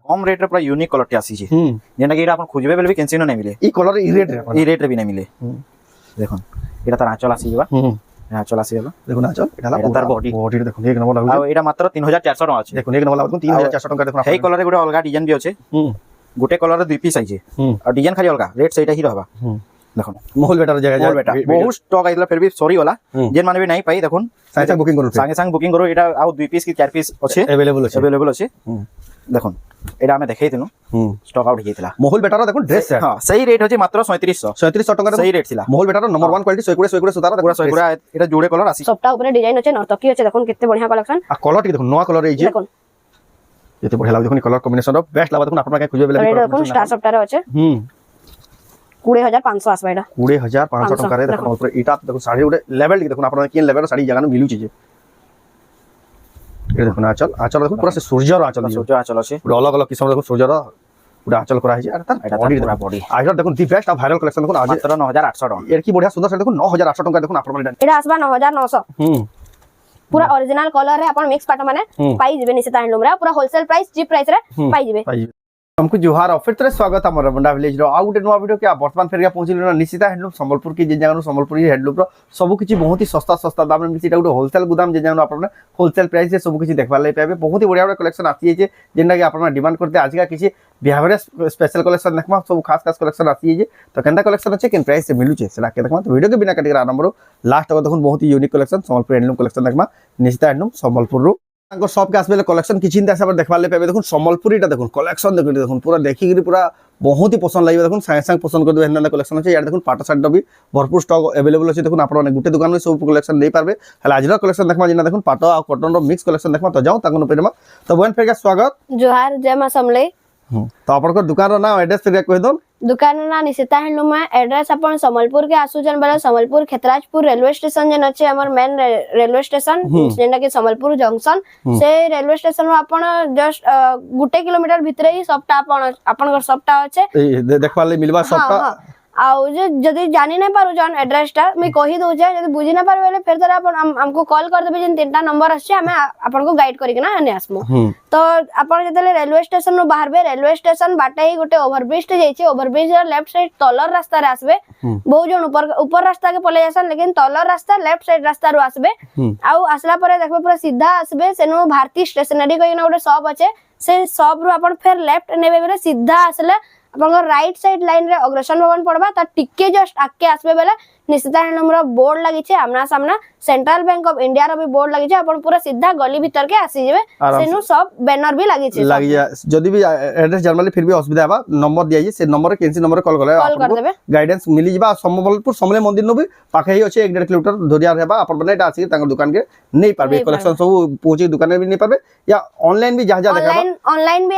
कम rate रे पूरा unique colour T आसी छी जेना कि एटा अपन खोजबे बेले भी कैंसिनो नै मिले ई कलर ई रेट रे भी नै मिले देखन एटा तार आंचल आसी जबा आंचल आसी जबा देखुन आंचल एटा तार बॉडी देखुन एक नंबर लागु आ एटा मात्र 3400 टका अछि देखुन एक नंबर लागु 3400 टका देखुन हे कलर रे गुटे अलगा डिजाइन भी अछि गुटे कलर रे दुई पीस आइजे और डिजाइन खाली अलगा रेट सेटा ही रहबा देखुन मोहल बेटर जगह बेटा बहुत स्टॉक आइला फिर भी सॉरी वाला जेन माने भी नहीं पाई देखुन साइसा बुकिंग करू संगे संग बुकिंग करो एटा आ दुई पीस की चार पीस अछि अवेलेबल अछि देखुन एटा हमें देखै थिनु स्टॉक आउट हेतिला मोहल बेटर देखुन ड्रेस हां सही रेट अछि मात्र 3700 टका सही रेट थिला मोहल बेटर नंबर 1 क्वालिटी 120 सुतारा पूरा 100 एटा जोड़े कलर आसी सबटा ऊपर डिजाइन अछि नर्तकी अछि देखुन केते बढ़िया कलेक्शन आ कलर टी देखुन नवा कलर एजे देखुन एते बढ़िया लाग देखुन कलर कॉम्बिनेशन ऑफ बेस्ट लाग देखुन आपन के खोजबे बेले देखुन स्टार सबटा रे अछि 20500 आसबा एटा 20500 टका रे देखुन ऊपर इटा देखुन साड़ी उडे लेवल टी देखुन आपन के लेवल साड़ी जगह मिलु छी ये देखुन आंचल देखुन पूरा से सूर्य आंचल अछि पूरा अलग अलग किस्म देखुन सूर्य पूरा आंचल करा है यार बॉडी बॉडी आज देखुन the best of viral collection देखुन आज मात्र 9800 टका एर की बढ़िया सुंदर से देखुन 9800 टका देखुन आपन माने एटा आसबा 9900 पूरा ओरिजिनल कलर रे अपन मिक्स पाट माने पाई जिबे निसे तांडलुम रे पूरा होलसेल प्राइस चीप प्राइस रे पाई जिबे हमको जोहार और फिर तरह स्वागत हमर बंडा विलेज रो आ गुटे नवा वीडियो के वर्तमान फेर पहुंचली निशिता हैंडलूम संबलपुर की जे जगह संबलपुरी हैंडलूम रो सब किछि बहुत ही सस्ता दाम में मिलछि गुटे होलसेल गोदाम जे जगह आपन होलसेल प्राइस से सब किछि देखबा ले पाबे बहुत ही बढ़िया कलेक्शन आसी जे जेना कि आपन डिमांड करते आज का किछि बिहार स्पेशल कलेक्शन देखमा सब खास कलेक्शन आसी जे तो केंदा कलेक्शन अछि केन प्राइस से मिलु छे सेला के देखमा तो वीडियो के बिना कटिक आरंभ रो लास्ट तक देखुन बहुत ही unique collection Sambalpur handloom collection देखमा निशिता हैंडलूम संबलपुर रो तांको सब के आसबे कलेक्शन किछि इंदा सब देखबा ले पाबे देखुन संबलपुरीटा देखुन कलेक्शन देखुन पूरा देखि गिरी पूरा बहुत ही पसंद लागिबे देखुन संग पसंद कर दे हेंदा कलेक्शन अछि यार देखुन पाटा साइड भी भरपूर स्टॉक अवेलेबल अछि देखुन आपन गुटे दुकान में सब कलेक्शन नै पारबे हला आजरा कलेक्शन देखमा जिना देखुन पाटा आ कॉटन रो मिक्स कलेक्शन देखमा तो जाऊ ताको पेरमा तो बहन फेर के स्वागत जोहार जय मां समले तो आपन को दुकान रो नाम एड्रेस फेर कह दो दुकान ना निशिता हैंडलूम में एड्रेस अपन संबलपुर के आसुजन बेले संबलपुर खेतराजपुर रेलवे स्टेशन जन अछि हमर मेन रेलवे स्टेशन जेना कि संबलपुर जंक्शन से रेलवे स्टेशन में अपन जस्ट गुटे किलोमीटर भितरे ही सबटा अपन सबटा अछि देखबा ले मिलबा सबटा आउ जे जदी जानि नै पारु जन एड्रेस टा मैं कहि दउ जे जदी बुझि नै पारबे फिर तोरा अपन हमको कॉल कर देबे जिन तीनटा नंबर अछि हमें अपन को गाइड करि के ना आने आसमु तो अपन जतले रेलवे स्टेशन नो बाहरबे रेलवे स्टेशन बाटे ही गुटे ओवरब्रिज टे जाइछे ओवरब्रिज र लेफ्ट साइड तलर रास्ता रे आसबे बहुत जन ऊपर रास्ता के पले जासन लेकिन तलर रास्ता लेफ्ट साइड रास्ता रो आसबे आउ आसला परे देखबे पूरा सीधा आसबे सेनो भारती स्टेशनरी कहिना गुटे शॉप अछि से शॉप रो अपन फिर लेफ्ट नेबे बेले सीधा आसले अपन राइट साइड लाइन रे अग्रसन भवन पड़बा त टिके जस्ट आके आसबे बेले निशिता हैंडलूम रो बोर्ड लागि छे आमना सामना सेंट्रल बैंक ऑफ इंडिया रो भी बोर्ड लागि छे अपन पूरा सीधा गली भीतर के आसी जेबे सेनु सब बैनर भी लागि छे लागि जा जदी भी एड्रेस जानले फिर भी असुविधा बा नंबर दिया जे से नंबर रे केनसी नंबर कॉल करे गाइडेंस मिली जिबा संबलपुर समले मंदिर नो भी पाखे ही अछि 1.5 किलोमीटर दूरिया रहबा अपन बनेटा आसी तांग दुकान के नै पारबे कलेक्शन सब पहुंची दुकान में भी नै पारबे या ऑनलाइन भी जहां देखबा ऑनलाइन भी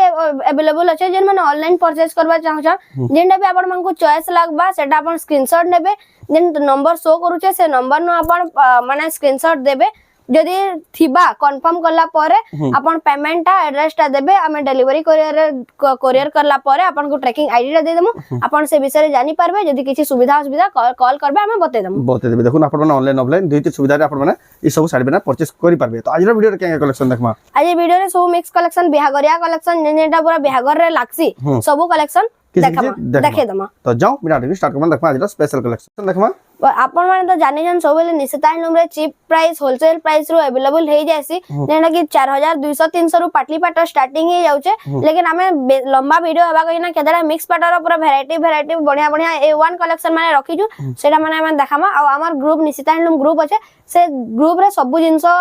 अवेलेबल अछि जेन माने ऑनलाइन परचेज करबा चाहौ छ जेनटा भी अपन मानको चॉइस लागबा सेटा अपन स्क्रीनशॉट नेबे जेन नंबर शो करू से नंबर नो अपन माने स्क्रीनशॉट देबे जदी थिबा कंफर्म करला परे अपन पेमेंट ता एड्रेस ता देबे हमें डिलीवरी कोरियर करला परे अपन को ट्रैकिंग आईडी ता दे देमु अपन से विषय रे जानि पारबे जदी किछि सुविधा कॉल करबे हमें बते देबे देखुन अपन माने ऑनलाइन ऑफलाइन दुईटी सुविधा रे अपन माने ई सब साइड बना परचेज करि पारबे तो आज रो वीडियो रे केंगे कलेक्शन देखमा आज वीडियो रे सब मिक्स कलेक्शन बिहागरिया कलेक्शन जेनेटा पूरा बिहागर रे लाक्सी सब कलेक्शन देखे दमा तो जाओ बिना रिव्यू स्टार्ट करबा देखमा आज स्पेशल कलेक्शन देखमा आपण माने तो जानि जन सब बेले निशिता हैंडलूम रे चीप प्राइस होलसेल प्राइस रो अवेलेबल हे जायसी जेना कि 4200 300 रु पाटली पाट स्टार्टिंग हे जाउचे लेकिन हमें लंबा वीडियो हबा कहिना केदरा मिक्स पाटर रो पूरा वैरायटी बढ़िया बढ़िया A1 कलेक्शन माने रखिजु सेटा माने हम देखामा आ हमर ग्रुप निशिता हैंडलूम ग्रुप अछि से ग्रुप रे सब जिंसो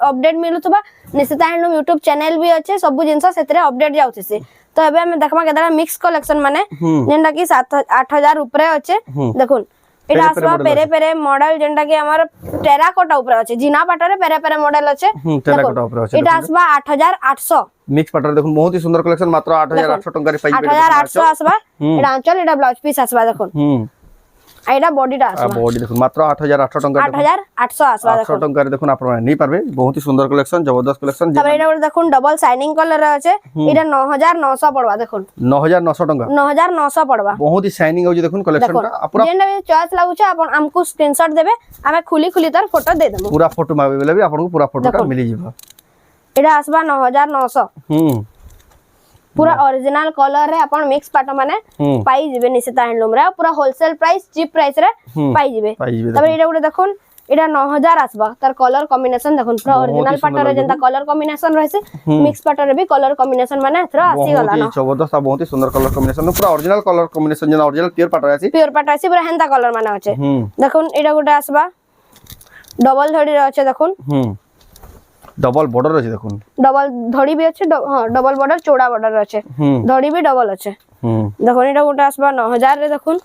अपडेट मिलुतबा निशिता हैंडलूम YouTube चैनल भी अछि सब जिंसो सेतरे अपडेट जाउछि से तो एबे हम देखमा केदरा मिक्स कलेक्शन माने जेंडा कि 8000 ऊपर अछि देखुन एटा आसवा पेरे पेरे मॉडल जेंडा कि हमर टेराकोटा ऊपर अछि जिना पाटरे पेरे पेरे मॉडल अछि टेराकोटा ऊपर अछि एटा आसवा 8800 मिक्स पाटर देखुन बहुत ही सुंदर कलेक्शन मात्र 8800 टका रे पाई 8800 आसवा एटा आंचल एटा ब्लाउज पीस आसवा देखुन आइडा बॉडीटा आसवा बॉडी देखुन मात्र 8800 टका 8800 आसवा 800 टका रे देखुन आपण नै पारबे बहुत ही सुंदर कलेक्शन जबरदस्त कलेक्शन तब एटा देखुन डबल शाइनिंग कलर अछि एटा 9900 पड़वा देखुन 9900 टका 9900 पड़वा बहुत ही शाइनिंग होजी देखुन कलेक्शन ता पूरा जेना भी चॉइस लागु छ अपन हमको स्क्रीनशॉट देबे हमें खुली तार फोटो दे देबो पूरा फोटो माबे बेले भी आपन को पूरा फोटो का मिली जिबा एटा आसबा 9900 पूरा ओरिजिनल कलर रे अपन मिक्स पाट माने पाई जिबे निशिता हैंडलूम रे पूरा होलसेल प्राइस चीप प्राइस रे पाई जिबे तबे एटा गुटे देखुन एटा 9000 आसबा तार कलर कॉम्बिनेशन देखुन पूरा ओरिजिनल पाट रे जेंता कलर कॉम्बिनेशन रहसे मिक्स पाट रे भी कलर कॉम्बिनेशन माने एथरा आसी गला न जबरदस्त बहुत ही सुंदर कलर कॉम्बिनेशन पूरा ओरिजिनल कलर कॉम्बिनेशन जेना ओरिजिनल प्योर पाट आसी पूरा हेंता कलर माने अछि देखुन एटा गुटे आसबा डबल धड़ी रे अछि देखुन डबल बॉर्डर अछि देखुन डबल धड़ी भी अछि हां डबल बॉर्डर चौड़ा बॉर्डर अछि धड़ी भी डबल अछि देखुन एटा गुटे आसबा 9000 रे देखुन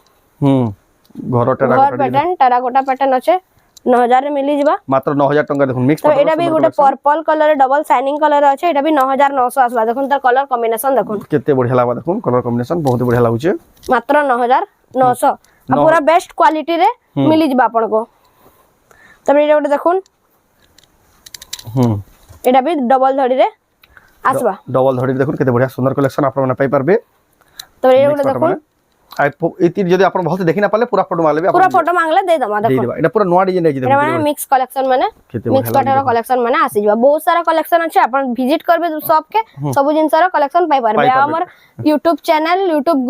घर टेराकोटा पैटर्न अछि 9000 रे मिली जिबा मात्र 9000 टका देखुन मिक्स तो एटा भी गुटे purple colour double shining colour अछि एटा भी 9900 आसबा देखुन तार कलर कॉम्बिनेशन देखुन केते बढ़िया लागबा देखुन कलर कॉम्बिनेशन बहुत बढ़िया लागुचे मात्र 9900 पूरा बेस्ट क्वालिटी रे मिली जिबा आपन को तबे एटा गुटे देखुन एटा भी डबल धड़ी रे आसबा डबल धड़ी देखुन केते बढ़िया सुंदर कलेक्शन आपन माने पाई परबे तबे एटा गुटे देखुन आई इति जदी आपन बहुत देखि ना पाले पूरा फोटो मांगले पूरा फोटो मांगले दे दमा देखो एटा पूरा नवा डिजाइन है एटा माने मिक्स कलेक्शन माने मिक्स पाटर कलेक्शन माने आसी जिबा बहुत सारा कलेक्शन अछि आपन विजिट करबे शॉप के सब जिंस रा कलेक्शन पाई परबे हमर YouTube channel YouTube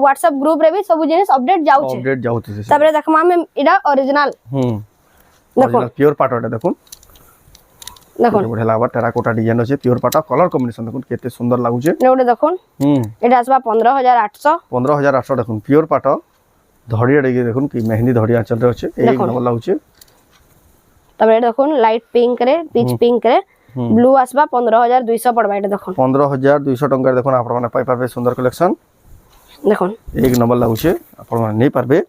WhatsApp group रे भी सब जिंस अपडेट जाउछे तबरे देखमा हम एटा ओरिजिनल देखो प्योर पाटोटा देखुन देखुन बढ़िया लागबा टेराकोटा डिजाइन अछि प्योर पाटा कलर कॉम्बिनेशन देखुन केते सुंदर लागुचे एटा देखुन एटा आसबा 15800 देखुन प्योर पाटा धड़ी अड़े देखुन कि मेहंदी धड़ी आंचल रे अछि एक नंबर लागुचे तबे देखुन लाइट पिंक रे पीच पिंक रे ब्लू आसबा 15200 पड़बा एटा देखुन 15200 टका देखुन आपण माने पाई परबे सुंदर कलेक्शन देखुन एक नंबर लागुचे आपण माने नै परबे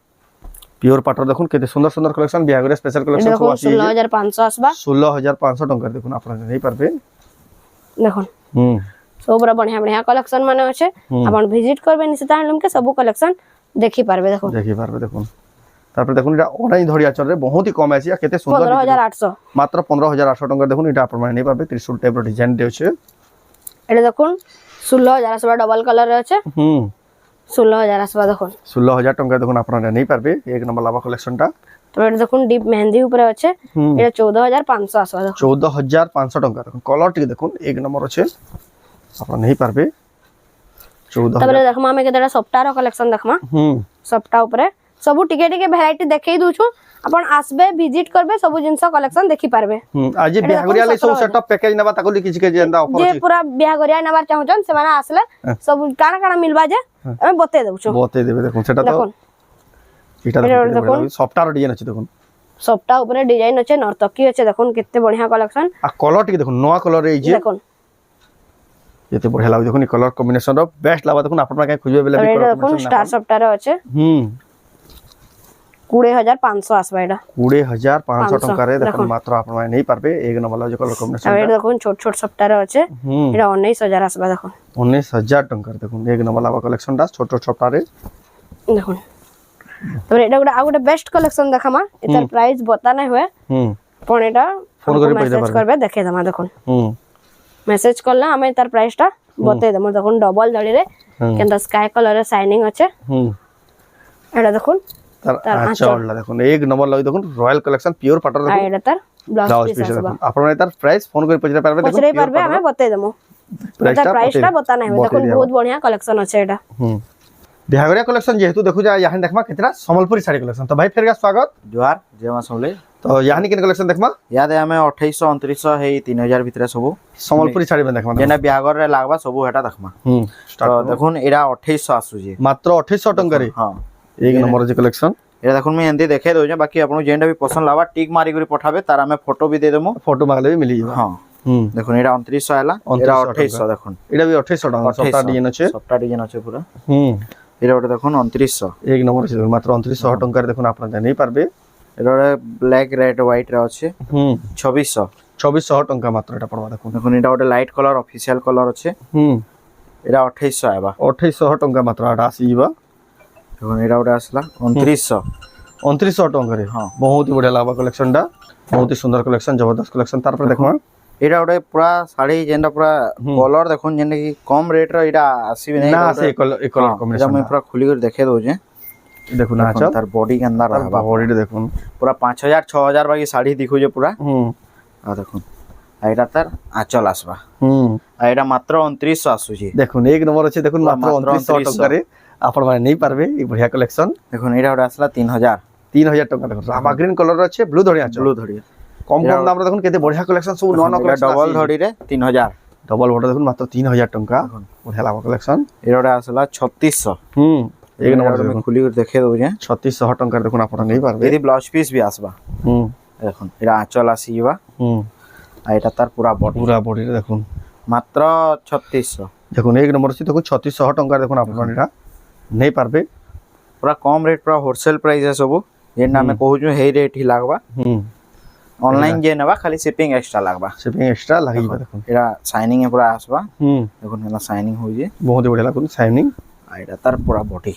प्योर पाटर देखुन केते सुंदर सुंदर कलेक्शन बिहागरे स्पेशल कलेक्शन सब आसी 16500 आसबा 16500 टका देखुन आपण नै परबे देखुन सब बड़ा बढ़िया कलेक्शन माने अछि आपण विजिट करबे निशिता हैंडलूम के सब कलेक्शन देखि पारबे देखुन तापर देखुन एटा ओनाई धड़ी आचर रे बहुत ही कम आसी केते सुंदर 15800 मात्र 15800 टका देखुन एटा आपण माने नै परबे त्रिशूल टाइप रो डिजाइन दे अछि एटा देखुन 16000 आसबा डबल कलर रे अछि 16000 आसबा देखुन 16000 टका देखुन आपण नै परबे एक नंबर लावा कलेक्शन टा तो एटा देखुन डीप मेहंदी ऊपर अछि एटा 14500 आसबा देखुन 14500 टका देखुन कलर टी देखुन एक नंबर अछि आपण नै परबे 14000 तबरे देखमा हम केतेटा सप्ताह रो कलेक्शन देखमा सप्ताह ऊपर सब टिके टिके वैरायटी देखै दुछु आपण आसबे विजिट करबे सब जिंस कलेक्शन देखि पारबे आज बिहागरिया ले सब सेटअप पैकेज नबा ताको किछ के जेंदा ऑफर जे पूरा बिहागरिया नबार चाहछन से माने आसले सब काना काना मिलबा जे हम बते देबछु बते देबे देखुन सेटा तो एटा देखुन सप्ताह रो डिजाइन अछि देखुन सप्ताह ऊपर डिजाइन अछि नर्तकी अछि देखुन केते बढ़िया कलेक्शन आ कलर टी देखुन नवा कलर रे जे देखुन एते बढ़िया लाग देखुन कलर कॉम्बिनेशन रो बेस्ट लावा देखुन आपण का खोजबे बेले भी कलर देखुन स्टार सप्ताह रो अछि 20500 आसबा एटा 20500 टका रे देखुन मात्र आपण माने नै परबे एक नंबर लाग कलर कॉम्बिनेशन एटा देखुन छोट छोट सप्ताह रो अछि एटा 19000 आसबा देखुन 19000 टका देखुन एक नंबर लावा कलेक्शन दा छोट छोट सप्ताह रे देखुन तबरे एटा गुडा आ गुडा बेस्ट कलेक्शन देखामा एतर प्राइस बता नै होय पण एटा फोन करि मैसेज करबे देखे दमा देखुन मैसेज करला हम एतर प्राइस ता बते दम देखुन डबल धड़ी रे केनता स्काई कलर रे शाइनिंग अछि एटा देखुन तार आंचल देखुन एक नंबर लगे देखुन रॉयल कलेक्शन प्योर पाटर देखुन एटा तार ब्लाउज पीस देखुन आपण एतर प्राइस फोन करि पचरे पारबे देखुन पचरे पारबे हम बते दमु एतर प्राइस ता बता नै होय देखुन बहुत बढ़िया कलेक्शन अछि एटा बिहागरिया कलेक्शन जेहेतु देखु जा यहां देखमा कितना संबलपुरी साड़ी कलेक्शन तो भाई फिर का स्वागत जोहार जय मां समले तो यहां किन कलेक्शन देखमा याद है हमें 2800 2900 हे 3000 भीतर सब संबलपुरी साड़ी में देखमा जेना बिहागर रे लागबा सब हेटा देखमा तो देखुन एरा 2800 आसु जे मात्र 2800 टका रे हां एक नंबर जे कलेक्शन एरा देखुन मैं एंदी देखे दो जे बाकी आपन जेंडा भी पसंद लावा टिक मारी करी पठाबे तार हमें फोटो भी दे देमो फोटो मांगले भी मिली जाबा हां देखुन एरा 2900 आला एरा 2800 देखुन एरा भी 2800 टका सप्ताह डिजाइन अछि सप्ताह डिजाइन अछि पूरा एरा ओटे देखुन 2900 एक नंबर अछि मात्र 2900 टका रे देखुन आपन नै पारबे एरा ब्लैक रेड व्हाइट रे अछि 2600 टका मात्र एटा पड़वा देखुन देखुन एटा ओटे लाइट कलर ऑफिशियल कलर अछि एरा 2800 आबा 2800 टका मात्र आटा आसीबा देखुन एटा ओटे आसला 2900 टका रे हां बहुत ही बढ़िया लावा कलेक्शन डा बहुत ही सुंदर कलेक्शन जबरदस्त कलेक्शन तार पर देखमा एटा ओटे पूरा साड़ी जेंडा पूरा कलर देखुन जेने की कम रेट रो एटा आसी नै ना से कलर कॉम्बिनेशन मैं पूरा खुली कर देखे दो जे देखुन आचा तार बॉडी के अंदर रहबा बॉडी देखुन पूरा 5000 6000 बाकी साड़ी दिखो जे पूरा आ देखुन আর এটা তার আঁচল আসবা আর এটা মাত্র 2900 আসুଛି দেখুন এক নম্বর আছে দেখুন মাত্র 2900 টাকারে আপন মানে নেই পারবে এই বঢ়িয়া কালেকশন দেখুন এটা ওটা আসলা 3000 টাকা দেখুন রামা গ্রিন কলর আছে ব্লু ধড়িয়া আছে ব্লু ধড়িয়া কম দামরে দেখুন কেতে বঢ়িয়া কালেকশন সব নন কালেকশন ডবল ধড়িরে 3000 ডবল বড় দেখুন মাত্র 3000 টাকা বঢ়িয়া লাভ কালেকশন এটা ওটা আসলা 3600 এক নম্বর আমি খুলি করে দেখে দউছে 3600 টাকা দেখুন আপন নেই পারবে এদি ব্লাউজ পিস भी আসবা দেখুন এটা আঁচল আসিবা আর এটা তার পুরা বডি দেখুন মাত্র 3600 দেখুন এক নম্বর আছে দেখুন 3600 টাকা দেখুন আপন এটা নেই পারবে পুরা কম রেট পুরা হোলসেল প্রাইস है सब जेना मैं कहू छु हे रेट ही लागबा ऑनलाइन जे नेबा खाली शिपिंग एक्स्ट्रा लागबा शिपिंग एक्स्ट्रा लागिबा देखुन एरा शाइनिंग है पूरा आसबा देखुन एला शाइनिंग होई जे बहुत बढ़िया लागुन शाइनिंग आ एटा तार पूरा बॉडी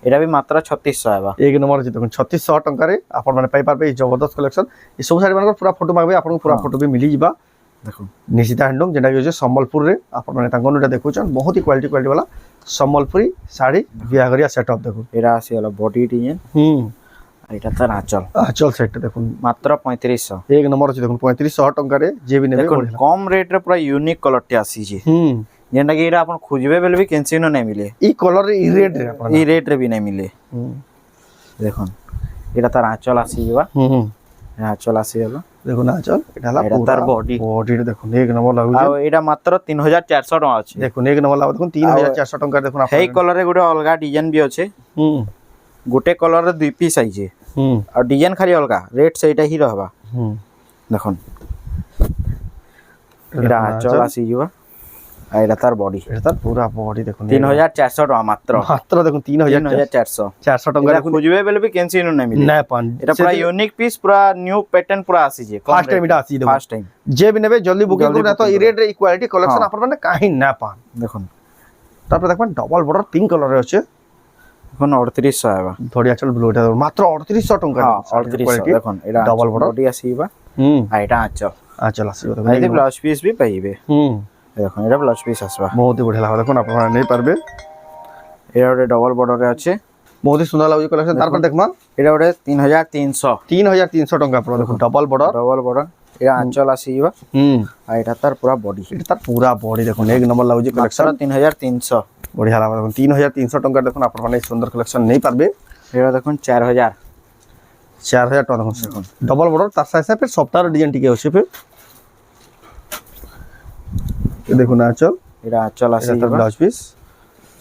एटा भी मात्र 3600 आबा एक नंबर जे देखुन 3600 टंका रे आपन माने पाई पारबे ई जबरदस्त कलेक्शन ई सब साड़ी मानकर पूरा फोटो मागबे आपन पूरा फोटो भी मिली जिबा देखुन निशिता हैंडलूम जेटा कि संबलपुर रे आपन माने तांगन एटा देखुचन बहुत ही क्वालिटी वाला संबलपुरी साड़ी बियागरिया सेटअप देखुन एरा आसी वाला बॉडी डिजाइन এটা তার আঁচল সেটটা দেখুন মাত্র 3500 এক নম্বর আছে দেখুন 3500 টাকা রে যে বি নেবে দেখুন কম রেট রে পুরা ইউনিক কলরটি আসিছে যেটা কি এটা আপন খুঁজবে বেলে भी কেনসিনো নাই মিলে ই কলর ই রেট রে আপন ই রেট রে भी নাই মিলে দেখুন এটা তার আঁচল আসি যাবা আঁচল আসি গেল দেখুন আঁচল এটা হলো এটা তার বডি রে দেখুন এক নম্বর লাগুছে আর এটা মাত্র 3400 টাকা আছে দেখুন এক নম্বর লাগা দেখুন 3400 টাকা দেখুন আপন এই কলরে গুডে অলগা ডিজাইন भी আছে গোটে কলর দুই পিস আইছে আর ডিজাইন খালি অলগা রেট সেইটা হি रहबा দেখুন এটা আঁচল আসি যাবা আর এটা তার বডি এটা তার পুরা বডি দেখুন 3400 টাকা মাত্র দেখুন 3400 400 টাকা দেখুন খুঁজবে বেলে भी কেনসিনো নাই মিলে না পান এটা পুরা ইউনিক পিস পুরা নিউ প্যাটার্ন পুরা আসিছে ফার্স্ট টাইম এটা আসি দেখুন ফার্স্ট টাইম যে বি নেবে জলদি বুকিং করুন না তো ই রেট রে ই কোয়ালিটি কালেকশন আপন মানে কাহি না পান দেখুন তারপর দেখবেন ডবল বর্ডার পিঙ্ক কালারে আছে এখন 3800 আইবা ধড়িয়া চল ব্লু এটা মাত্র 3800 টাকা হ্যাঁ 3800 দেখুন এটা ডবল বডি আসিবা আর এটা আঁচল আসিবা দেখুন এই ব্লাউজ পিস भी পাইবে দেখুন এটা ব্লাউজ পিস আসবা বহুত বড়িয়া লাগা দেখুন আপনারা নেই পারবে এটা ওটা ডবল বর্ডারে আছে বহুত সুন্দর লাগুছে কালেকশন তারপর দেখমা এটা ওটা 3300 টাকা আপনারা দেখুন ডবল বর্ডার এটা আঁচল আসিবা আর এটা তার পুরা বডি এটা তার পুরা বডি দেখুন এক নম্বর লাগুছে কালেকশন 3300 বড়িয়া লাগা দেখুন 3300 টাকা দেখুন আপনারা মানে সুন্দর কালেকশন নেই পারবে এটা দেখুন 4000 টাকা দেখুন ডবল বর্ডার তার সাথে ফির সফটওয়্যার ডিজাইন টিকে আছে ফির এই দেখুন আঁচল এটা আঁচল আসিবা ব্লাউজ পিস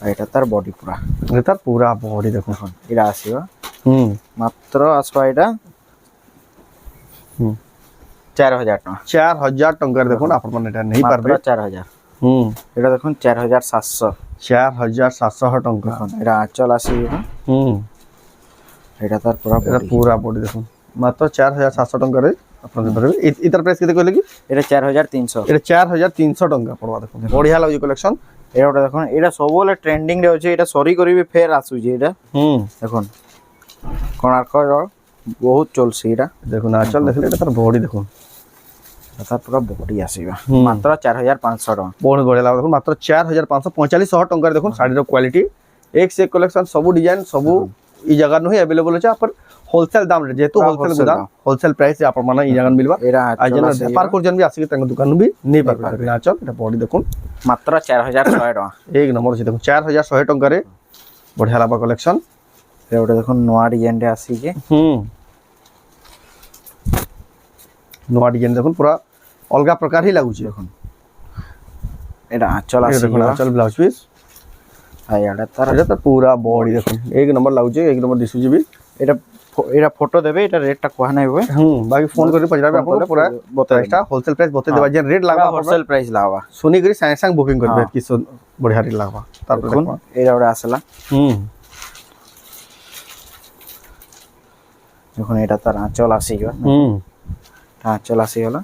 আর এটা তার বডি পুরা এটা তার পুরা বডি দেখুন এটা আসিবা মাত্র আসবা এটা 4000 টাকা 4000 টাকা দেখুন আপনারা মানে এটা নেই পারবে 4000 এটা দেখুন 4700 4700 টাকা দেখুন এটা আঁচল আসিবা এটা তার পুরা বডি দেখুন মাত্র 4700 টাকা রে আপনাদের পারবে এটার প্রাইস কত কইলে কি এটা 4300 এটা 4300 টাকা পড়বা দেখুন বড়িয়া লাগুছে কালেকশন এটা দেখুন এটা সবলে ট্রেন্ডিং রে আছে এটা সরি করিবি ফের আসুছে এটা দেখুন কোণার্ক বহুত চলছে এটা দেখুন আঁচল দেখলে এটা তার বডি দেখুন তার পুরো বডি আসিবা মাত্র 4500 টাকা বহুত বড়িয়া লাগা দেখুন মাত্র 4500 টাকা দেখুন শাড়ির কোয়ালিটি এক সে কালেকশন সবু ডিজাইন সবু ই জায়গা নহি अवेलेबल আছে আপন হোলসেল দাম রে যেহেতু হোলসেল গুদাম হোলসেল প্রাইস এ আপন মানে ই জায়গা মিলবা এরা আজনা ব্যাপার করজন भी আসিকে তাঙ্গ দোকান भी নেই পারবে আঁচল এটা বডি দেখুন মাত্র 4100 টাকা এক নম্বর আছে দেখুন 4100 টাকা রে বড়িয়া লাগা কালেকশন এটা দেখুন নোয়া ডিজাইন রে আসিকে নোয়া ডিজাইন দেখুন পুরা অলগা প্রকার হি লাগুছে দেখুন এটা আঁচল আসিবা দেখুন আঁচল ব্লাউজ পিস আর এটা তার পুরা বডি দেখুন এক নম্বর লাগুছে এক নম্বর দিছুজি भी এটা ফটো দেবে এটা রেটটা কোয়া নাই হবে বাকি ফোন করে পছরাবে আপনারা পুরা প্রাইসটা হোলসেল প্রাইস বতে দেবা যে রেট লাগবা হোলসেল প্রাইস লাগবা শুনি করি সাং সাং বুকিং করবে কি বড়িয়া রেট লাগবা তারপর দেখুন এটা ওটা আসলা দেখুন এটা তার আঁচল আসিবা আঁচল আসি হলো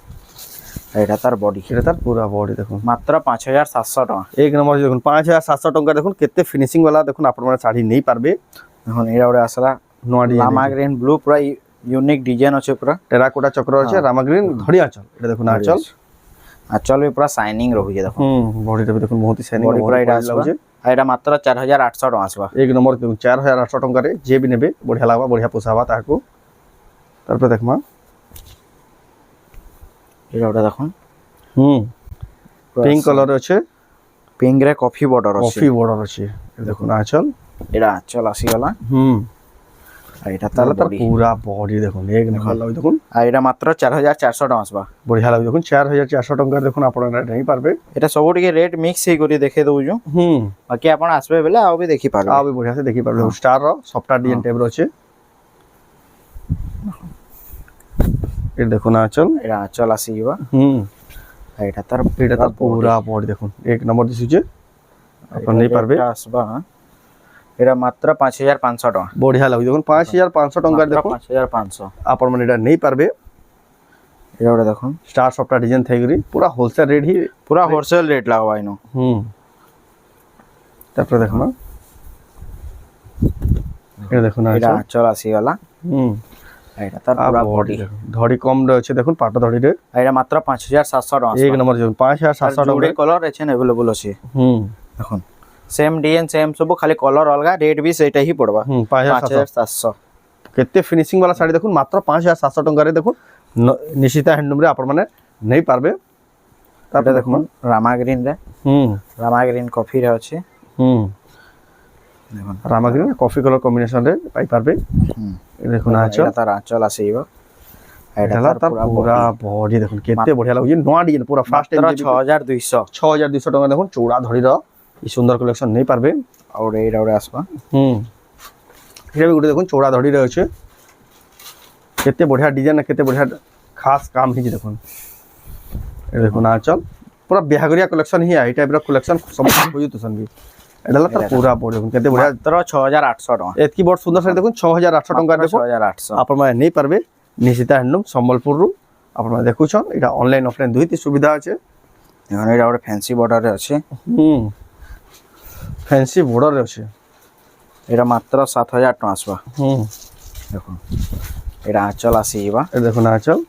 এটা তার বডি এটা তার পুরা বডি দেখুন মাত্র 5700 টাকা এক নম্বর দেখুন 5700 টাকা দেখুন কেতে ফিনিশিং वाला দেখুন আপনারা শাড়ি নেই পারবে দেখুন এটা ওটা আসলা নোয়া ডিজাইন রামা গ্রিন ব্লু পুরা ইউনিক ডিজাইন আছে পুরা টেরাকোটা চক্র আছে রামা গ্রিন ধড়ি আঁচল এটা দেখুন আঁচল আঁচল भी পুরা শাইনিং রহুছে দেখুন বডিটা দেখুন বহুত শাইনিং বডি পুরা এটা আসবা আর এটা মাত্র 4800 টাকা আসবা এক নম্বর দেখুন 4800 টাকা রে যে বি নেবে বড়িয়া লাগবা বড়িয়া পোষাবা তাকু তারপর দেখমা এটা ওটা দেখুন ପିଙ୍କ କଲର ଅଛି ପିଙ୍କ ରେ କଫି ବର୍ଡର ଅଛି କଫି ବର୍ଡର ଅଛି দেখুন আঁচল এটা আঁচল আসিগলা আর এটা তার তাহলে তার বডি পুরা বডি দেখুন এক নম্বর লাগবে দেখুন আর এটা মাত্র 4400 টাকা আসবা বঢ়িয়া লাগবে দেখুন 4400 টাকার দেখুন আপনারা নেই পারবে এটা সবু টিকে রেট মিক্স হেই করি দেখে দউজু বাকি আপন আসবে বেলে আও বি দেখি পারবে আও বি বঢ়িয়া সে দেখি পারবে স্টার র সফটওয়্যার ডিজাইন টাইপ র আছে এটা দেখুন আঁচল এটা আঁচল আসিবা আর এটা তার পুরা বডি দেখুন এক নম্বর দিছুছে আপন নেই পারবে এটা আসবা এটা মাত্র 5500 টাকা বঢ়িয়া লাগবে দেখুন 5500 টাকার দেখুন 5500 আপন মানে এটা নেই পারবে এটা ওটা দেখুন স্টার সফটওয়্যার ডিজাইন থাইগরি পুরা হোলসেল রেট হি পুরা হোলসেল রেট লাগবা ইনো তারপরে দেখুন এটা দেখুন এটা আঁচল আসিগলা এটা তার পুরা বডি ধড়ি কম রয়েছে দেখুন পাটা ধড়ি রে এটা মাত্র 5700 টাকা এক নম্বর দেখুন 5700 টাকা জোড়ে কলর আছে अवेलेबल আছে দেখুন সেম ডিজাইন সেম সব খালি কলর অলগা রেট বি সেটা হি পড়বা 5700 কেতে ফিনিশিং वाला শাড়ি দেখুন মাত্র 5700 টাকা রে দেখুন নিশিতা হ্যান্ডলুম রে আপন মানে নেই পারবে তারপরে দেখুন রামা গ্রিন রে রামা গ্রিন কফি রে আছে দেখুন রামা গ্রিন কফি কালার কম্বিনেশন রে পাই পারবে দেখুন আঁচল এটা তার আঁচল আসিবা এটা তার পুরা বডি দেখুন কেতে বঢ়িয়া লাগুছে নয়া ডিজাইন পুরা ফার্স্ট টাইম 6200 টাকা দেখুন চৌড়া ধড়ি র এই সুন্দর কালেকশন নেই পারবে আর এইটা ওরে আসবা এটা বি গুটে দেখুন চৌড়া ধড়ি রয়েছে কেতে বঢ়িয়া ডিজাইন কেতে বঢ়িয়া খাস কাম হিজি দেখুন এটা দেখুন আঁচল পুরা বিহাগরিয়া কালেকশন হি এই টাইপ র কালেকশন সমস্ত হইতো সনবি এটা তার পুরা বডি দেখুন কেতে বঢ়িয়া মাত্র 6800 টাকা এতকি বড় সুন্দর শাড়ি দেখুন 6800 টাকা দেখুন 6800 আপন মানে নেই পারবে নিশিতা হ্যান্ডলুম সম্বলপুর রু আপন মানে দেখুছন এটা অনলাইন অফলাইন দুইটি সুবিধা আছে এখন এটা ওরে ফ্যান্সি বর্ডার রে আছে ফ্যান্সি বর্ডার রে আছে এটা মাত্র 7000 টাকা আসবা দেখুন এটা আঁচল আসিবা এটা দেখুন আঁচল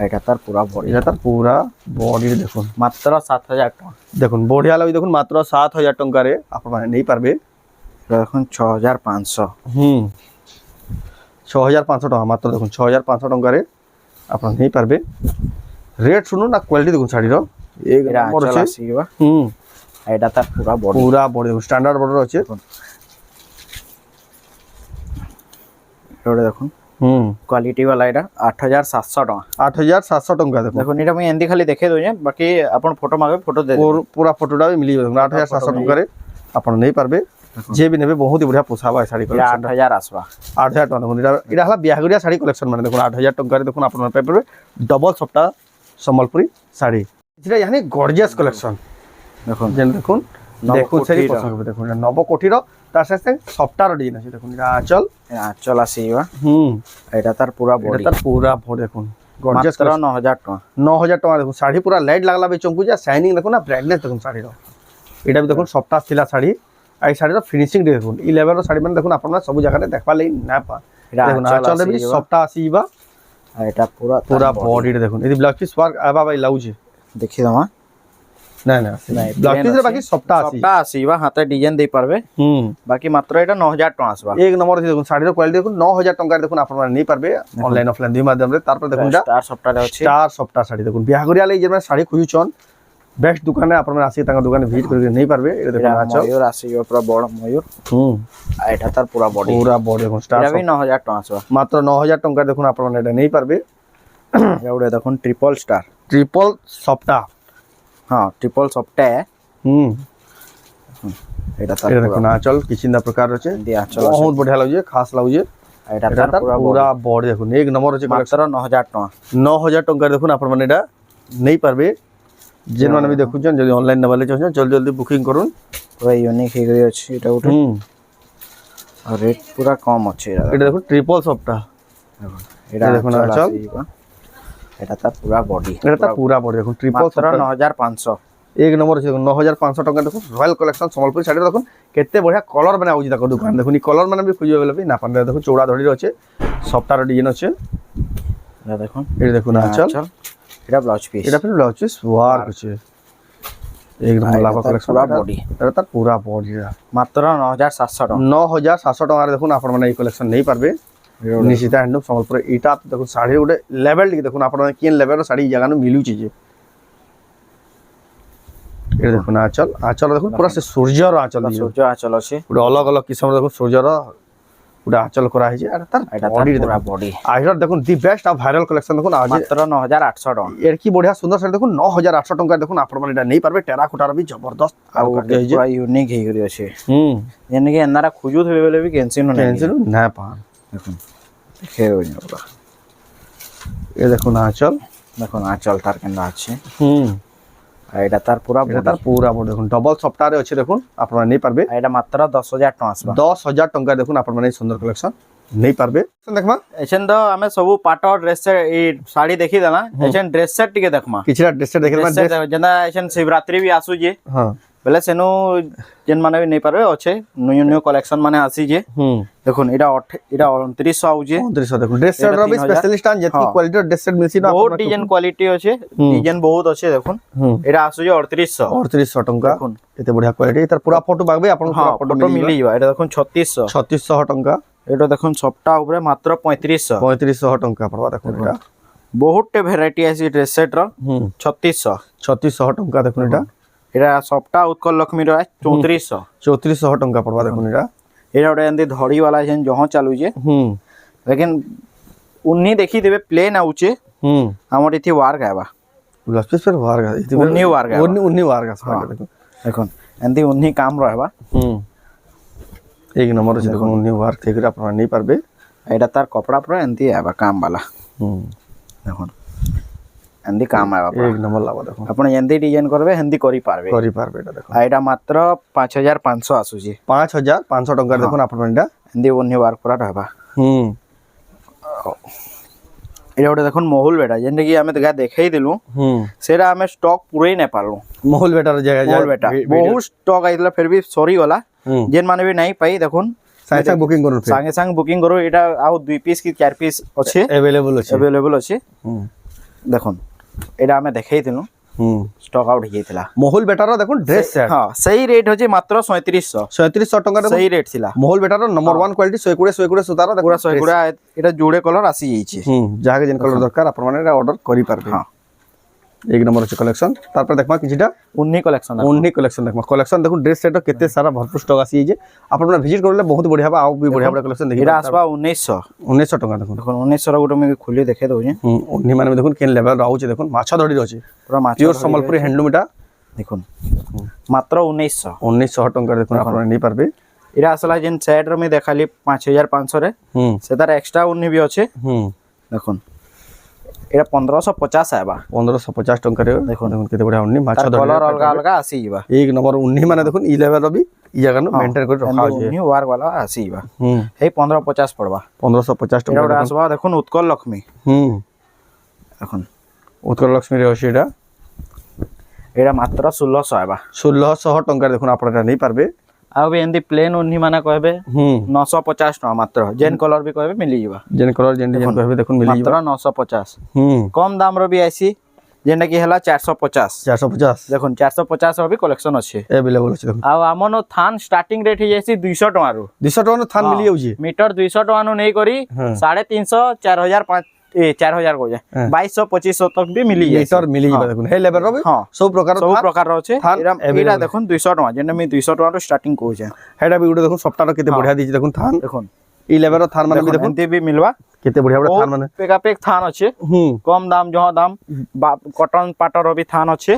এটা তার পুরা বডি এটা তার পুরা বডি দেখুন মাত্র 7000 টাকা দেখুন বঢ়িয়া লাগবে দেখুন মাত্র 7000 টাকা রে আপন মানে নেই পারবে এটা দেখুন 6500 6500 টাকা মাত্র দেখুন 6500 টাকা রে আপন নেই পারবে রেট শুনুন না কোয়ালিটি দেখুন শাড়ির এক এটা নম্বর আঁচল আছে আসিবা এটা তার পুরা বডি পুরা বডি দেখুন স্ট্যান্ডার্ড বর্ডার আছে এটা দেখুন क्वालिटी वाला এটা 8700 টাকা 8700 টাকা দেখুন দেখুন এটা আমি এন্দি খালি দেখে দউছে বাকি আপন ফটো মাগে ফটো দে और पूरा फोटोटा भी मिली देखुन 8700 টাকা রে আপন নেই পারবে যে বি নেবে বহুত বঢ়িয়া পোছাবা শাড়ি এটা 8000 আসবা 8000 টাকা দেখুন এটা হলা বিয়াগরিয়া শাড়ি কালেকশন মানে দেখুন 8000 টাকা রে দেখুন আপনারা পাই পারবে ডবল সফটা সম্বলপুরি শাড়ি এটা ইয়ানি গর্জিয়াস কালেকশন দেখুন যেন দেখুন দেখুন শাড়ি নবকোটির। পছন্দ হবে দেখুন এটা নবকোটির তার সাথে সফটার ডিজাইন আছে দেখুন এটা আঁচল এটা আঁচল আসিবা এটা তার পুরা এটা বডি তার পুরা বডি দেখুন গর্জিয়াস মাত্র 9000 টাকা 9000 টাকা দেখুন শাড়ি পুরা লাইট লাগলা বে চমকু যা শাইনিং দেখুন না ব্রাইটনেস দেখুন শাড়ির এটা বি দেখুন সফটা ছিলা শাড়ি এই শাড়ির ফিনিশিং দেখুন এই লেভেলর শাড়ি মানে দেখুন আপনারা সব জায়গাতে দেখবা লাগি না পা এটা দেখুন আঁচল আঁচল বি আসিবা। সফটা আসিবা আর এটা পুরা পুরা বডি দেখুন এই ব্লাউজ পিস ওয়ার্ক আবা বাই লাউজি দেখি দমা না না ব্লাউজ পিস বাকি সফটা আসি সবটা আসিবা হাতে ডিজাইন দেই পারবে বাকি মাত্র এটা 9000 টাকা আসবা এক নম্বর আছে দেখুন শাড়ির কোয়ালিটি দেখুন 9000 টাকা দেখুন আপনারা নেই পারবে অনলাইন অফলাইন দুই মাধ্যমে তারপর দেখুন এটা স্টার সবটারে আছে চার সপ্তাহ শাড়ি দেখুন বিহাগরিয়া লাগি যেমন শাড়ি খুঁজুছন বেস্ট দোকানে আপনারা আসি টাকা দোকানে ভিজিট করে নেই পারবে এটা দেখুন এটা আঁচল ময়ূর আসিবা পুরা বড় ময়ূর আর এটা তার পুরা বডি পুরা বডি দেখুন স্টার এটা বি 9000 টাকা আসবা মাত্র 9000 টাকা দেখুন আপনারা এটা নেই পারবে এটা ওটা দেখুন ট্রিপল স্টার ট্রিপল সপ্তাহ হ্যাঁ ট্রিপল সবটা এটা তার এটা দেখুন আঁচল কিচিন্দা প্রকার আছে দি আঁচল বহুত বঢ়িয়া লাগুছে খাস লাগুছে এটা এটা তার তার পুরা বডি দেখুন এক নম্বর আছে মাত্র 9000 টাকা 9000 টাকা দেখুন আপনারা এটা নেই পারবে যেন আমি দেখুছেন যদি অনলাইন নেবালে চাচ্ছেন জলদি জলদি বুকিং করুন পুরা ইউনিক হয়ে গই আছে এটা ওটা আর রেট পুরা কম আছে এটা দেখুন ট্রিপল সপ্তাহ এটা দেখুন দেখুন আঁচল। এটা তার পুরা বডি এটা তার পুরা বডি দেখুন ট্রিপল মাত্র সপ্তাহ 9500 এক নম্বর আছে দেখুন 9500 টাকা দেখুন রয়্যাল কালেকশন সম্বলপুরি শাড়ি দেখুন কেতে বঢ়িয়া কলর মানে আউজি দেখো দোকান দেখুন এই কলর মানে বি খুঁজে পেলে না পারে দেখুন চৌড়া ধড়ি আছে সফটার ডিজাইন আছে এটা দেখুন এটা দেখুন আঁচল এটা ব্লাউজ পিস এটা ফির ব্লাউজ পিস ওয়ার্ক আছে এক নম্বর লাভা কালেকশন পুরা বডি এটা তার পুরা বডি মাত্র 9700 টাকা 9700 টাকা দেখুন আপনার মানে এই কালেকশন নেই পারবে নিশিতা হ্যান্ডলুম সম্বলপুর এটা দেখুন শাড়ি গোটে লেভেল টিকে দেখুন আপনার কেন লেভেল শাড়ি এই জায়গা মিলুছি যে এটা দেখুন আঁচল আঁচল দেখুন পুরা সে সূর্যর আঁচল দিয়ে সূর্য আঁচল আছে পুরা অলগ অলগ কিসম দেখুন সূর্যর পুরা আঁচল করা হয়েছে আর তার এটা বডি পুরা বডি আইটার দেখুন দি বেস্ট আর ভাইরাল কালেকশন দেখুন আজ মাত্র 9800 টাকা এর কি বঢ়িয়া সুন্দর শাড়ি দেখুন 9800 টাকা দেখুন আপনার মানে এটা নেই পারবে টেরাকোটার भी जबरदस्त ଆଉ ପୁରା ୟୁନିକ୍ ହେଇକରି ଅଛି হুম ଯେନ୍କି ଏନ୍ଦାରା ଖୋଜୁଥିବେ ବେଲେ ବି କେନ୍ସି ନ টেনশন না পা দেখুন ଦେଖେଇବନି ପୁରା এ দেখুন আঁচল দেখুন আঁচল তার কেନ୍ତା আছে হুম আর এটা তার পুরা এটা তার পুরা বড় দেখুন ডবল সফটওয়্যারে আছে দেখুন আপনারা নেই পারবে আর এটা মাত্র 10000 টাকা আসবা 10000 টাকা দেখুন আপনার মানে সুন্দর কালেকশন নেই পারবে দেখমা এছেন তো ଆମେ ସବୁ ପାଟ ଡ୍ରେସ୍ ଏଇ ଶାଢୀ ଦେଖିଦେଲା ଏଛେନ୍ ଡ୍ରେସ୍ ସେଟ୍ ଟିକେ ଦେଖମା কিছুটা ড্রেসটা দেখে ଡ୍ରେସ୍ ସେଟ୍ ଯେନ୍ତା ଏଛେନ୍ ଶିବରାତ୍ରି ବି ଆସୁଛେ হ্যাঁ ବେଲେ ସେନୁ ଯେନ୍ ମାନେ ବି ନେଇ ପାରବେ ଅଛେ ନ୍ୟୁ ନ୍ୟୁ କଲେକ୍ସନ ମାନେ ଆସିଛେ হুম দেখুন এটা 2900 আউছে 2900 দেখুন ড্রেস সেটর भी 3000 স্পেশালিস্ট আন যেতি হ্যাঁ। কোয়ালিটির ড্রেস সেট মিলছি না বহুত ডিজাইন কোয়ালিটি আছে ডিজাইন বহুত আছে দেখুন হুম এটা আসুছে 3800 3800 টাকা দেখুন এতে বড়িয়া কোয়ালিটি তার পুরা ফটো পাবে আপনার হ্যাঁ পুরা ফটো ফটো মিলিଯିବା এটা দেখুন 3600 3600 টাকা এটা দেখুন সবটা উপরে মাত্র 3500 3500 টাকা পড়বা দেখুন এটা বহুতটে ভ্যারাইটি আছে ড্রেস সেট র হুম 3600 3600 টাকা দেখুন এটা এটা সবটা উৎকল লক্ষ্মী র 3400 3400 টাকা পড়বা দেখুন এটা এটা ওটা এমনি ধড়ি वाला যেন জহ চালুছে হুম লেকিন উন্নি দেখি দেবে প্লেন আউছে হুম আমার ইতি ওয়ার্ক আইবা ব্লাউজ পিস पर वार का উন্নি ওয়ার্ক আইবা उन्नी वार का देखুন দেখুন এমনি উন্নি কাম রহবা হুম एक नंबर আছে দেখুন उन्नी वार থেকে আপনারা নেই পারবে এটা তার কপড়া পুরো এমনি আইবা কাম वाला হুম দেখুন এমনি কাম আইবা एक नंबर লাগা দেখুন আপনি এমনি ডিজাইন করবে এমনি করি পারবে করি পারবে এটা দেখুন আর এটা মাত্র 5500 আসুছে 5500 টাকা দেখুন আপনারা এটা এমনি উন্নি ওয়ার্ক পুরা রহবা হুম এটা ওটা দেখুন মহুল বেটা যেটা কি আমি দেখা দেখাই দিলু হুম সেটা আমি স্টক পুরাই না পারলু মহল বেটার জায়গা মহুল বেটা বহুত স্টক আইতলা ফির भी সরি গলা হুম যেন মানে भी নাই পাই দেখুন সাইজ বুকিং করুন সাঙ্গে সাঙ্গে বুকিং করো এটা আউ 2 পিস কি 4 পিস আছে अवेलेबल আছে अवेलेबल আছে হুম দেখুন এটা আমি দেখাই দিলু হুম স্টক আউট হই গেছিলা মহল বেটার দেখুন ড্রেস সেট হ্যাঁ সেই রেট হচ্ছে মাত্র 3700 3700 টাকা দেখুন সেই রেট ছিল মহল বেটার নম্বর 1 কোয়ালিটি 120 সুতার দেখুন পুরা 100 এটা জোড়ে কলর আসি যাইছে হুম যাকে যেন কালার দরকার আপনারা মানে এটা অর্ডার করি পারবে হ্যাঁ এক নম্বর আছে কালেকশন তারপর দেখবা কিছুটা উন্নি কালেকশন অনলি কালেকশন দেখবা কালেকশন দেখুন ড্রেস সেট কেতে সারা ভরপুর স্টক আসি যে আপনারা ভিজিট করলে বহুত বড়িয়া হবে আউ বি বড়িয়া বড়িয়া কালেকশন দেখি এটা আসবা 1900 1900 টাকা দেখুন দেখুন 1900 র গুটো আমি খুলি দেখাই দউছি হুম অনলি মানে দেখুন কেন লেভেল রাউছে দেখুন মাছ ধরি আছে পুরা মাছ পিওর সম্বলপুরি হ্যান্ডলুম এটা দেখুন মাত্র 1900 1900 টাকা দেখুন আপনারা নিয়ে পারবে এটা আসলে যেন সেট র আমি দেখালি 5500 রে হুম সেটার এক্সট্রা উন্নি भी আছে হুম দেখুন এটা 1550 আইবা 1550 টাকা রে দেখুন দেখুন কেতে বড়িয়া অনলি মাছ ধরি কলর অলগা অলগা আসি যাবা এক নম্বর উন্নি মানে দেখুন ই লেভেল রবি ই জায়গা নো মেইনটেইন করে রাখা আছে উন্নি ওয়ার वाला আসি যাবা হুম এই 1550 পড়বা 1550 এটা টাকা ওটা আসবা দেখুন উৎকল লক্ষ্মী হুম দেখুন উৎকল লক্ষ্মী রে আছে এটা এটা মাত্র 1600 আইবা 1600 টাকা দেখুন আপনারা নেই পারবে ଆଉ ବି ଏମିତି ପ୍ଲେନ୍ ଉନ୍ନି ମାନେ କହିବେ হুম 950 ଟଙ୍କା ମାତ୍ର ଜେନ୍ କଲର ବି କହିବେ ମିଳିଯିବା जेन कलर जेन डिजाइन कहबे देखुन मिली ମାତ୍ର 950 हम्म କମ ଦାମର ବି ଆଇସି ଯେନ୍ଟା କି ହେଲା 450 450 ଦେଖୁନ୍ 450 ର ବି କଲେକ୍ସନ ଅଛି अवेलेबल अछि देखुन ଆଉ ଆମନ ଥାନ ଷ୍ଟାର୍ଟିଂ ରେଟ୍ ହେଇଯାଇଛି 200 ଟଙ୍କାରୁ 200 टका थान मिली जाउजी ମିଟର 200 ଟଙ୍କାରୁ ନେଇ କରି ହଁ। 350 4000 4000 କହୁଛେ ହଁ। 2200 2500 तक भी मिली जाए मीटर मिली जाबे देखुन हे लेवल रबे हाँ। सब प्रकार सब थान प्रकार আছে থান এরা available। দেখুন 200 टका যেটা আমি 200 टका স্টার্টিং কହୁଛে हेडा भी उडे देखुन सप्ताह केते बढ़िया दिछि देखुन थान দেখুন ई लेवल थान माने भी देखुन ଏମିତି ବି ମିଲବା केते बढ़िया बढ़िया थान माने পেকাপেক থান আছে কম দাম জহ দাম কটন পাটর भी থান আছে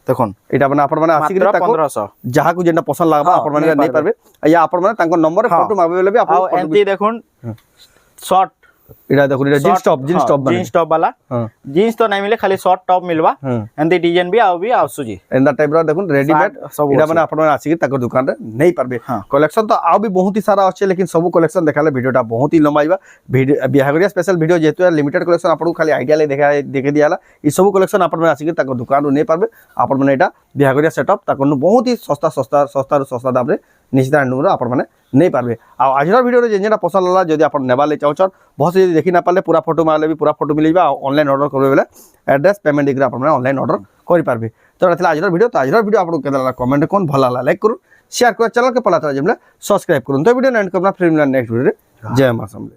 দেখুন एटा माने आपण माने आसी মাত্র के ताको 1500 जहा को जेना पसंद लागबा हाँ, आपण माने नहीं नहीं पारबे या आपण माने ताको नंबर हाँ। फोटो मागबे भी ଆଉ आपण ଏମିତି ଦେଖୁন শর্ট एटा देखुन एटा जींस टॉप माने जींस टॉप वाला हां जींस तो नहीं मिले खाली शॉर्ट टॉप मिलवा हां एंती डिजाइन भी आउ भी आसुजी एंदा टाइप रो देखुन रेडीमेड सब एटा माने आपण माने आसी के ताको दुकान रे नहीं पारबे हाँ। कलेक्शन तो आ भी बहुत ही सारा अच्छे लेकिन सब कलेक्शन देखाले वीडियोटा बहुत ही लंबाईबा वीडियो बिहागरिया स्पेशल वीडियो जेतु लिमिटेड कलेक्शन आपन खाली आइडिया ले देखे दियाला ई सब कलेक्शन आपण माने आसी के ताको दुकान रो नहीं पारबे आपण माने एटा बिहागरिया सेटअप ताको बहुत ही सस्ता दाम रे निश्चित नुरो आपण माने नहीं पारबे आ आजर वीडियो रे जेना पसंद लागला जदी आपण नेबा ले चाहछन बहुत से देखि ना पाले पूरा फोटो मारले भी पूरा फोटो मिलैबा ऑनलाइन ऑर्डर करबे बेले एड्रेस पेमेंट देख आपण माने ऑनलाइन ऑर्डर करि पारबे तो रथिला आजर वीडियो तो आजर वीडियो आपण केदला कमेंट कोन भला लाइक करू शेयर कर चैनल के पला तरा जेमले सब्सक्राइब करू तो वीडियो एंड करना फिर नेक्स्ट वीडियो रे जय मां समले।